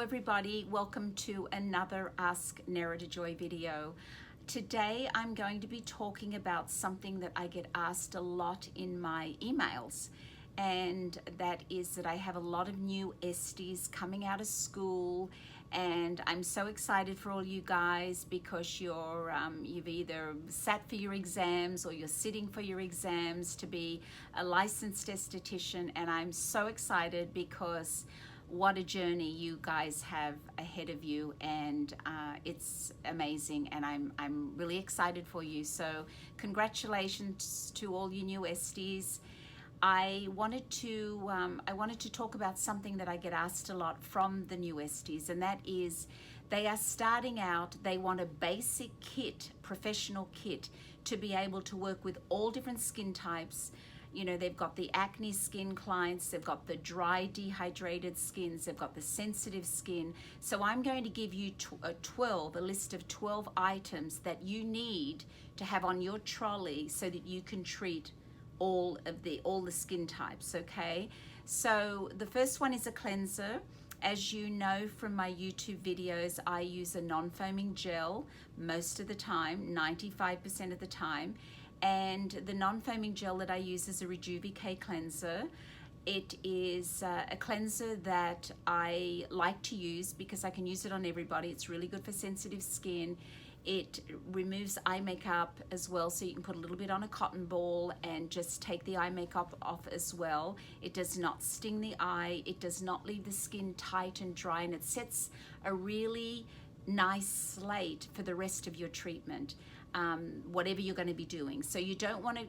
everybody, welcome to another Ask Nerida Joy video. Today I'm going to be talking about something that I get asked a lot in my emails, and that is that I have a lot of new Esties coming out of school, and I'm so excited for all you guys because you've either sat for your exams or you're sitting for your exams to be a licensed esthetician, and I'm so excited because what a journey you guys have ahead of you, and it's amazing, and I'm really excited for you. So congratulations to all you new Esties. I wanted to talk about something that I get asked a lot from the new Esties, and that is they are starting out, they want a basic kit, professional kit, to be able to work with all different skin types. You know, they've got the acne skin clients, they've got the dry, dehydrated skins, they've got the sensitive skin. So I'm going to give you a list of 12 items that you need to have on your trolley so that you can treat all the skin types, okay? So the first one is a cleanser. As you know from my YouTube videos, I use a non-foaming gel most of the time, 95% of the time. And the non-foaming gel that I use is a Rejuvi-K cleanser. It is a cleanser that I like to use because I can use it on everybody. It's really good for sensitive skin. It removes eye makeup as well, so you can put a little bit on a cotton ball and just take the eye makeup off as well. It does not sting the eye. It does not leave the skin tight and dry, and it sets a really nice slate for the rest of your treatment. Whatever you're going to be doing. So you don't want to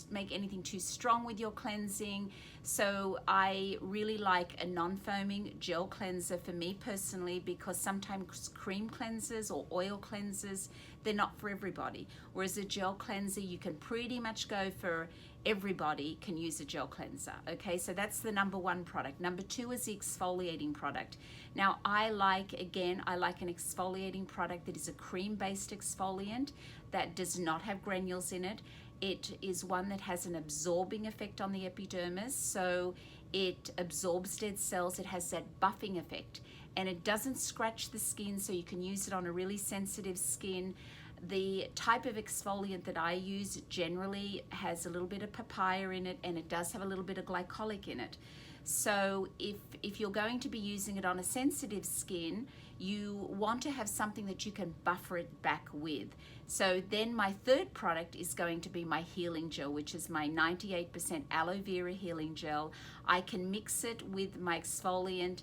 make anything too strong with your cleansing. So I really like a non-foaming gel cleanser for me personally, because sometimes cream cleansers or oil cleansers, they're not for everybody. Whereas a gel cleanser, you can pretty much go for everybody can use a gel cleanser. Okay, so that's the number one product. Number two is the exfoliating product. Now I like an exfoliating product that is a cream-based exfoliant that does not have granules in it. It is one that has an absorbing effect on the epidermis, so it absorbs dead cells. It has that buffing effect, and it doesn't scratch the skin, so you can use it on a really sensitive skin. The type of exfoliant that I use generally has a little bit of papaya in it, and it does have a little bit of glycolic in it. So if you're going to be using it on a sensitive skin, you want to have something that you can buffer it back with. So then my third product is going to be my healing gel, which is my 98% aloe vera healing gel. I can mix it with my exfoliant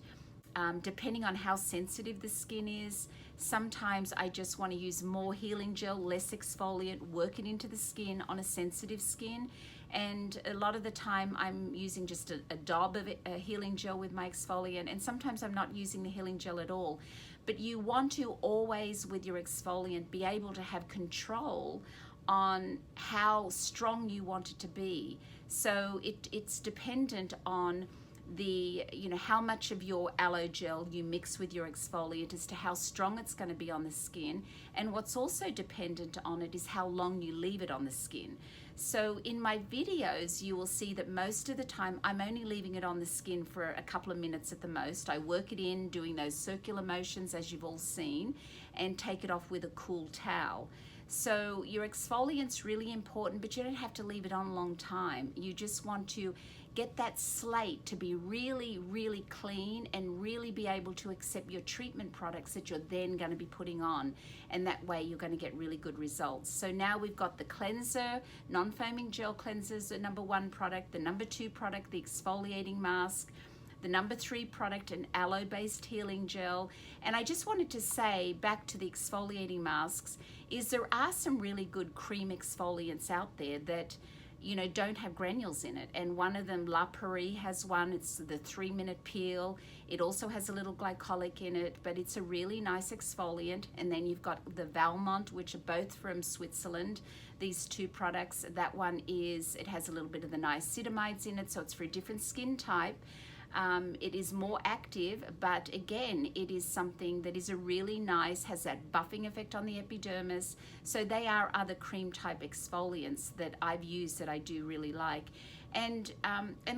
depending on how sensitive the skin is. Sometimes I just want to use more healing gel, less exfoliant, work it into the skin on a sensitive skin. And a lot of the time I'm using just a dab of a healing gel with my exfoliant, and sometimes I'm not using the healing gel at all. But you want to always, with your exfoliant, be able to have control on how strong you want it to be. So it's dependent on how much of your aloe gel you mix with your exfoliant as to how strong it's going to be on the skin. And what's also dependent on it is how long you leave it on the skin. So in my videos, you will see that most of the time I'm only leaving it on the skin for a couple of minutes at the most. I work it in, doing those circular motions as you've all seen, and take it off with a cool towel. So your exfoliant's really important, but you don't have to leave it on a long time. You just want to get that slate to be really, really clean and really be able to accept your treatment products that you're then going to be putting on. And that way you're going to get really good results. So now we've got the cleanser, non-foaming gel cleansers, the number one product, the number two product, the exfoliating mask, the number three product, an aloe-based healing gel. And I just wanted to say, back to the exfoliating masks, is there are some really good cream exfoliants out there that don't have granules in it. And one of them, La Prairie, has one. It's the 3-minute peel. It also has a little glycolic in it, but it's a really nice exfoliant. And then you've got the Valmont, which are both from Switzerland. These two products, that one it has a little bit of the niacinamides in it, so it's for a different skin type. It is more active, but again, it is something that is a really nice, has that buffing effect on the epidermis. So they are other cream type exfoliants that I've used that I do really like. And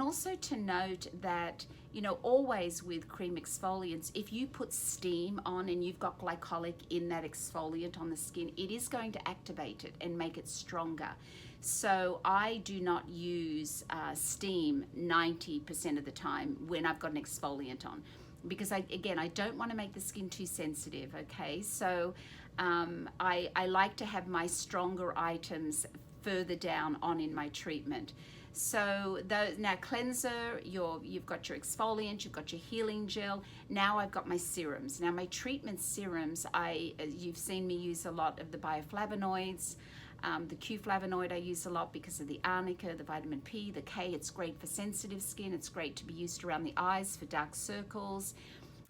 also to note that, you know, always with cream exfoliants, if you put steam on and you've got glycolic in that exfoliant on the skin, it is going to activate it and make it stronger. So I do not use steam 90% of the time when I've got an exfoliant on, because I don't want to make the skin too sensitive, okay? So I like to have my stronger items further down on in my treatment. So now cleanser, you've got your exfoliant, you've got your healing gel. Now I've got my serums. Now my treatment serums, you've seen me use a lot of the bioflavonoids. The Q-flavonoid I use a lot because of the arnica, the vitamin P, the K. It's great for sensitive skin. It's great to be used around the eyes for dark circles.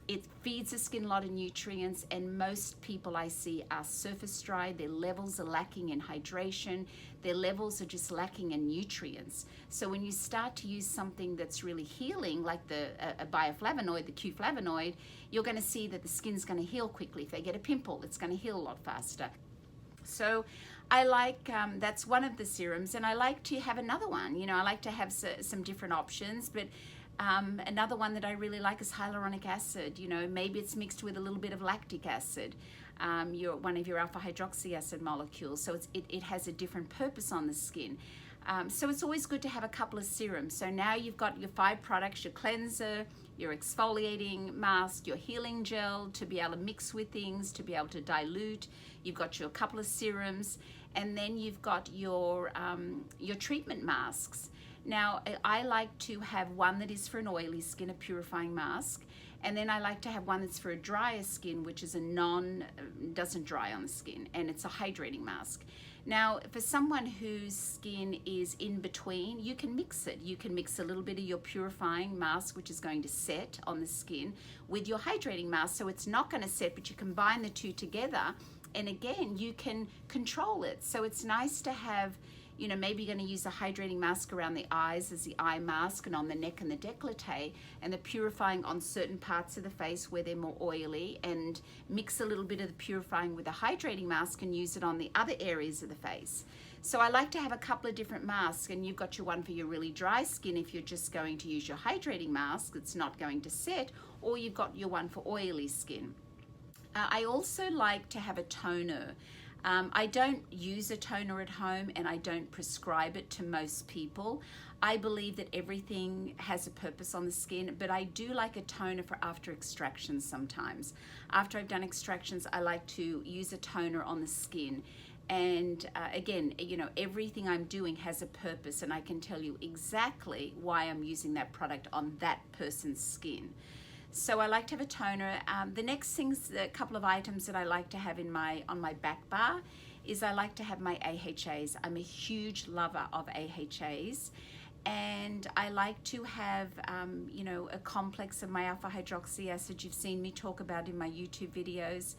It feeds the skin a lot of nutrients, and most people I see are surface dry. Their levels are lacking in hydration. Their levels are just lacking in nutrients. So when you start to use something that's really healing, like a bioflavonoid, the Q-flavonoid, you're going to see that the skin's going to heal quickly. If they get a pimple, it's going to heal a lot faster. So I like, that's one of the serums, and I like to have another one. You know, I like to have some different options, but another one that I really like is hyaluronic acid. You know, maybe it's mixed with a little bit of lactic acid, one of your alpha hydroxy acid molecules. So it has a different purpose on the skin. So it's always good to have a couple of serums. So now you've got your 5 products: your cleanser, your exfoliating mask, your healing gel to be able to mix with things, to be able to dilute. You've got your couple of serums, and then you've got your treatment masks. Now, I like to have one that is for an oily skin, a purifying mask, and then I like to have one that's for a drier skin, which is doesn't dry on the skin, and it's a hydrating mask. Now, for someone whose skin is in between, you can mix it. You can mix a little bit of your purifying mask, which is going to set on the skin, with your hydrating mask, so it's not going to set, but you combine the two together, and again, you can control it. So it's nice to have, you know, maybe you're going to use a hydrating mask around the eyes as the eye mask, and on the neck and the décolleté, and the purifying on certain parts of the face where they're more oily, and mix a little bit of the purifying with a hydrating mask and use it on the other areas of the face. So I like to have a couple of different masks, and you've got your one for your really dry skin if you're just going to use your hydrating mask, it's not going to set, or you've got your one for oily skin. I also like to have a toner. I don't use a toner at home, and I don't prescribe it to most people. I believe that everything has a purpose on the skin, but I do like a toner for after extractions sometimes. After I've done extractions, I like to use a toner on the skin. And again, you know, everything I'm doing has a purpose, and I can tell you exactly why I'm using that product on that person's skin. So I like to have a toner. The next things, a couple of items that I like to have on my back bar is I like to have my AHAs. I'm a huge lover of AHAs, and I like to have you know, a complex of my alpha hydroxy acid you've seen me talk about in my YouTube videos.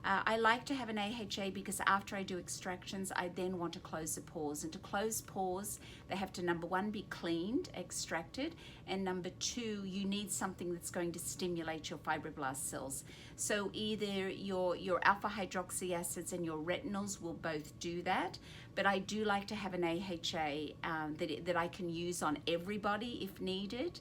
I like to have an AHA because after I do extractions, I then want to close the pores. And to close pores, they have to, number 1, be cleaned, extracted, and number 2, you need something that's going to stimulate your fibroblast cells. So either your alpha hydroxy acids and your retinols will both do that, but I do like to have an AHA that I can use on everybody if needed.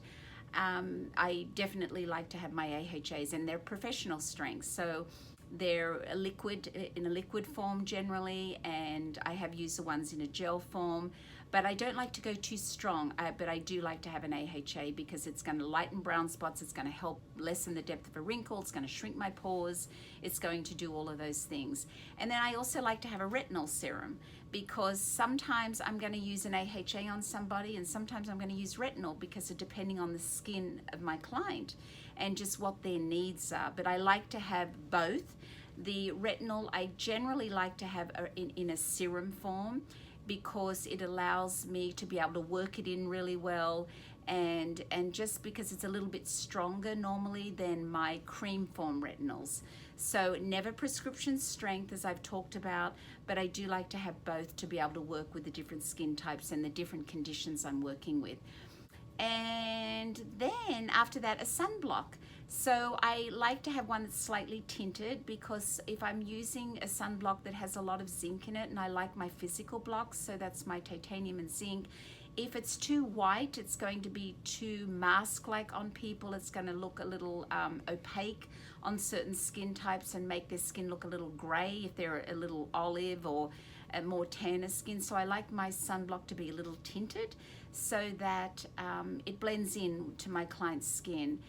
I definitely like to have my AHAs, and they're professional strength. So they're in a liquid form generally, and I have used the ones in a gel form, but I don't like to go too strong, but I do like to have an AHA because it's going to lighten brown spots, it's going to help lessen the depth of a wrinkle, it's going to shrink my pores, it's going to do all of those things. And then I also like to have a retinol serum because sometimes I'm going to use an AHA on somebody, and sometimes I'm going to use retinol because depending on the skin of my client and just what their needs are. But I like to have both. The retinol I generally like to have in a serum form because it allows me to be able to work it in really well, and just because it's a little bit stronger normally than my cream form retinols. So never prescription strength, as I've talked about, but I do like to have both to be able to work with the different skin types and the different conditions I'm working with. And then after that, a sunblock. So I like to have one that's slightly tinted, because if I'm using a sunblock that has a lot of zinc in it, and I like my physical blocks, so that's my titanium and zinc. If it's too white, it's going to be too mask-like on people. It's going to look a little opaque on certain skin types and make their skin look a little gray if they're a little olive or a more tanner skin. So I like my sunblock to be a little tinted so that it blends in to my client's skin.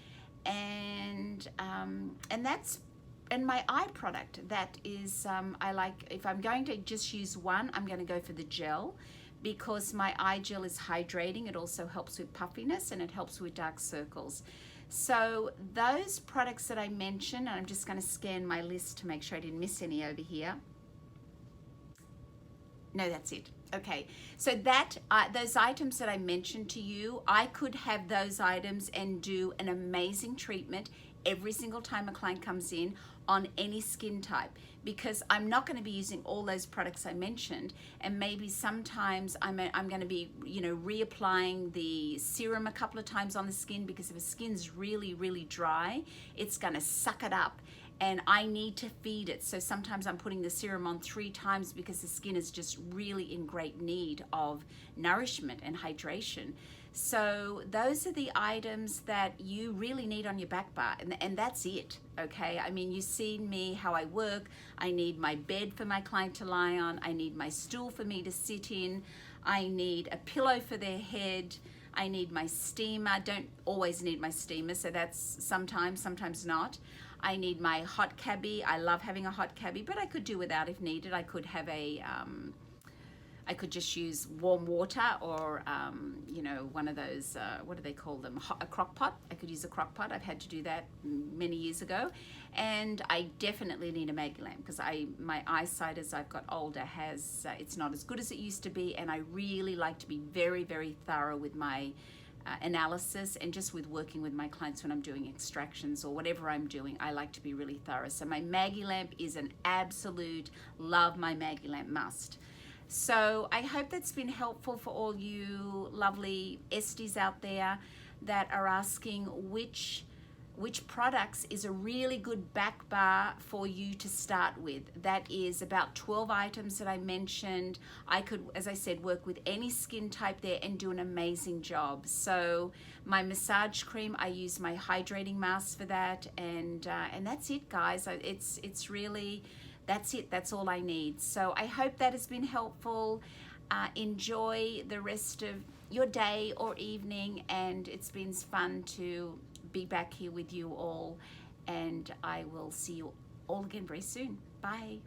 And my eye product, that is, I like, if I'm going to just use one, I'm going to go for the gel, because my eye gel is hydrating. It also helps with puffiness and it helps with dark circles. So those products that I mentioned, and I'm just going to scan my list to make sure I didn't miss any over here. No, that's it. Okay, so that those items that I mentioned to you, I could have those items and do an amazing treatment every single time a client comes in on any skin type, because I'm not going to be using all those products I mentioned, and maybe sometimes I'm going to be, you know, reapplying the serum a couple of times on the skin, because if a skin's really, really dry, it's going to suck it up. And I need to feed it. So sometimes I'm putting the serum on 3 times because the skin is just really in great need of nourishment and hydration. So those are the items that you really need on your back bar, and that's it, okay? I mean, you've seen me, how I work. I need my bed for my client to lie on. I need my stool for me to sit in. I need a pillow for their head. I need my steamer. I don't always need my steamer, so that's sometimes not. I need my hot cabbie. I love having a hot cabbie, but I could do without if needed. I could have a, I could just use warm water, or, you know, one of those, what do they call them? A crock pot. I could use a crock pot. I've had to do that many years ago. And I definitely need a Maggie lamp, because my eyesight as I've got older has, it's not as good as it used to be. And I really like to be very, very thorough with my analysis, and just with working with my clients when I'm doing extractions or whatever I'm doing, I like to be really thorough. So my Maggie lamp is an absolute love. My Maggie lamp must. So I hope that's been helpful for all you lovely Esties out there that are asking which products is a really good back bar for you to start with. That is about 12 items that I mentioned. I could, as I said, work with any skin type there and do an amazing job. So my massage cream, I use my hydrating mask for that, and that's it, guys. It's really, that's it. That's all I need. So I hope that has been helpful. Enjoy the rest of your day or evening, and it's been fun to be back here with you all, and I will see you all again very soon. Bye.